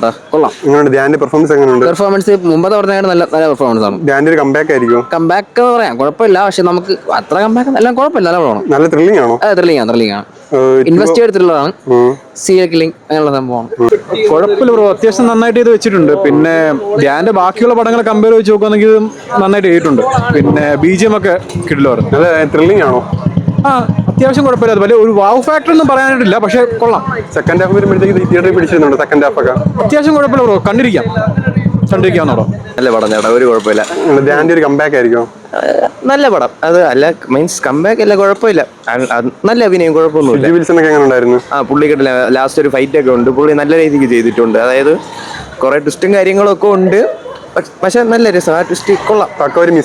കേട്ടോ, കൊള്ളാം. പെർഫോമൻസ് മുമ്പത്തെ പറഞ്ഞാൽ നല്ല നല്ല പെർഫോമൻസ് ആണ്. കമ്പാക്ക് പറയാം കുഴപ്പമില്ല, പക്ഷെ നമുക്ക് അത്ര കമ്പാക്ക് എല്ലാം കുഴപ്പമില്ല, നല്ല പടമാണ്. നല്ല ത്രില്ലിംഗ് ആണോ? ത്രില്ലിംഗ് ആണ്. ഇൻവെസ്റ്റിഗേറ്റ് ത്രില്ലറാണ്, സീരിയൽ കില്ലിംഗ് അങ്ങനെയുള്ള സംഭവമാണ്. കുഴപ്പമില്ല ബ്രോ, അത്യാവശ്യം നന്നായിട്ട് ഇത് വെച്ചിട്ടുണ്ട്. പിന്നെ ധ്യാന്റെ ബാക്കിയുള്ള പടങ്ങളെ കമ്പയർ വെച്ച് നോക്കുകയാണെങ്കിൽ നന്നായിട്ട് ചെയ്തിട്ടുണ്ട്. പിന്നെ BGM ഒക്കെ കിടിലമായിരുന്നു. നല്ല ത്രില്ലിംഗ് ആണോ? അത്യാവശ്യം കുഴപ്പമില്ല. വലിയ ഒരു വാവ് ഫാക്ടർ ഒന്നും പറയാനായിട്ടില്ല, പക്ഷെ കൊള്ളാം. സെക്കൻഡ് ഹാഫ് വരുമ്പോഴത്തേക്ക് തിയേറ്ററിൽ പിടിച്ചിരുന്നുണ്ട്. സെക്കൻഡ് ഹാഫ് ഒക്കെ അത്യാവശ്യം കുഴപ്പമില്ല ബ്രോ, കണ്ടിരിക്കാവുന്നോ. നല്ല പടം ചേട്ടാ, ഒരു കുഴപ്പമില്ല. ധ്യാന്റെ ഒരു കമ്പാക്ക് ആയിരിക്കും. നല്ല പടം, അത് അല്ല മീൻസ് കമ്പാക്ക് അല്ല, കുഴപ്പമില്ല. നല്ല അഭിനയം, കുഴപ്പമൊന്നുമില്ല. എങ്ങനെ ഉണ്ടായിരുന്നു? പുള്ളിക്കിട്ട് ലാസ്റ്റ് ഒരു ഫൈറ്റ് ഒക്കെ ഉണ്ട്, പുള്ളി നല്ല രീതിക്ക് ചെയ്തിട്ടുണ്ട്. അതായത് കുറെ ട്വിസ്റ്റും കാര്യങ്ങളും ഒക്കെ ഉണ്ട്, പക്ഷെ നല്ല രസം. ആ ട്വിസ്റ്റ് കൊള്ളാം.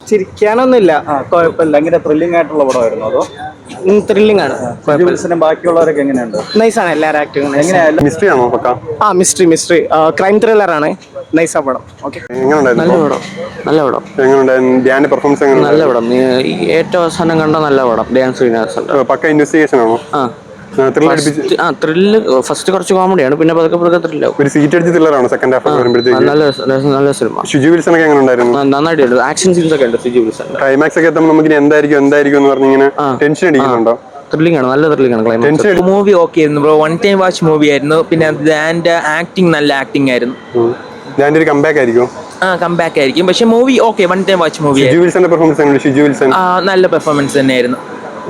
ചിരിക്കാനൊന്നുമില്ല, കുഴപ്പമില്ല. ഇങ്ങനെ ത്രില്ലിംഗ് ആയിട്ടുള്ള പടമായിരുന്നു അതോ? ത്രില്ലിംഗ് ആണ്. ബാക്കിയുള്ളവരൊക്കെ എങ്ങനെയുണ്ട്? നൈസാണ് എല്ലാവരും ആക്ടിങ്. മിസ്റ്ററി ആണോ? മിസ്റ്ററി ക്രൈം ത്രില്ലറാണ്. നൈസാ പടം. ഓക്കെ, നല്ല പടം. ധ്യാന്റെ പെർഫോമൻസ് നല്ല പടം. ഏറ്റവും അവസാനം കണ്ട നല്ല പടം. ഡാൻസ് പക്ക ഇൻവെസ്റ്റിഗേഷൻ ആണോ? ത്രില്ല് ഫസ്റ്റ് കുറച്ച് കോമഡിയാണ്, പിന്നെ പതുക്കെ ത്രില്ലാവും. ഒരു സീറ്റ് അടിച്ച് ത്രില്ലറാണ് സെക്കൻഡ് ഹാഫ് വരുമ്പോഴത്തേക്ക്. നല്ല സിനിമ. ഷിജു വിൽസൺ ഒക്കെ എങ്ങനെ ഉണ്ടായിരുന്നു? നന്നായിട്ട് ആക്ഷൻ സീൻസ് ഒക്കെ ഉണ്ട് ഷിജു വിൽസൺ. ക്ലൈമാക്സ് ഒക്കെ എത്തുമ്പോൾ നമുക്ക് എന്തായിരിക്കും എന്ന് പറഞ്ഞിങ്ങനെ ടെൻഷൻ അടിക്കുന്നുണ്ടോ? ത്രില്ലിംഗ് ആണ്, നല്ല ത്രില്ലിംഗ് ആണ്. ക്ലൈമാക്സ് മൂവി ഓക്കെ ആയിരുന്നു bro, one time watch movie ആയിരുന്നു. പിന്നെ ധ്യാന്റെ ആക്ടിങ് നല്ല ആക്ടിങ് ആയിരുന്നു. ധ്യാന്റെ ഒരു കമ്പാക്ക് ആയിരിക്കും. കമ്പാക്ക് ആയിരിക്കും, പക്ഷെ movie okay, one time watch movie. Shiju വിൽസന്റെ പെർഫോമൻസ് എങ്ങനെ? ഷിജു വിൽസൺ നല്ല പെർഫോമൻസ് തന്നെയായിരുന്നു.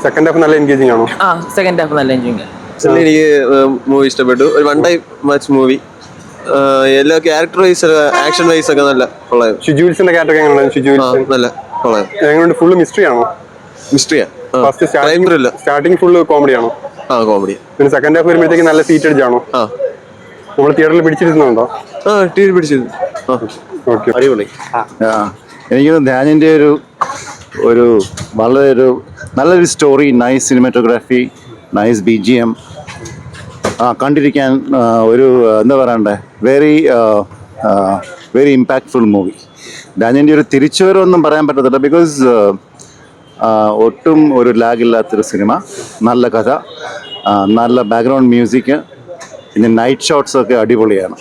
സെക്കൻഡ് ഹാഫ് നല്ല എൻഗേജിംഗ് ആണോ? സെക്കൻഡ് ഹാഫ് നല്ല എൻജോയിങ്. എനിക്ക് മൂവി ഇഷ്ടപ്പെട്ടു. ഒരു വൺ ടൈം വാച്ച് മൂവി. എല്ലാ ക്യാരക്ടർ വൈസ് ആക്ഷൻ വൈസ് ഒക്കെ നല്ല കൊള്ളായിരുന്നു. ഷിജു വിൽസന്റെ ക്യാരക്ടർ എങ്ങനെയാണ്? ഷിജു വിൽസൺ നല്ല കൊള്ളായിരുന്നു. എങ്ങനെയുണ്ട്? ഫുള്ള് മിസ്റ്ററി ആണോ? മിസ്റ്ററിയാ. സ്റ്റാർട്ടിംഗ് ഫുള്ള് കോമഡി ആണോ? കോമഡി. പിന്നെ സെക്കൻഡ് ഹാഫ് വരുമ്പോഴത്തേക്ക് നല്ല സീറ്റ് അടിച്ചാണോ? നമ്മൾ തിയേറ്ററിൽ പിടിച്ചിരുന്നുണ്ടോ? ടി വി പിടിച്ചിരുന്നു. അടിപൊളി. എനിക്ക് ധ്യാനിൻ്റെ ഒരു വളരെ നല്ലൊരു story, nice cinematography, nice BGM, കണ്ടിരിക്കാൻ ഒരു എന്താ പറയണ്ടേ, വെരി ഇമ്പാക്ട്ഫുൾ മൂവി. ധ്യാനിൻ്റെ ഒരു തിരിച്ചുവരവൊന്നും പറയാൻ പറ്റത്തില്ല, ബിക്കോസ് ഒട്ടും ഒരു ലാഗില്ലാത്തൊരു സിനിമ, നല്ല കഥ, നല്ല ബാക്ക്ഗ്രൗണ്ട് മ്യൂസിക്, പിന്നെ നൈറ്റ് ഷോട്ട്സൊക്കെ അടിപൊളിയാണ്.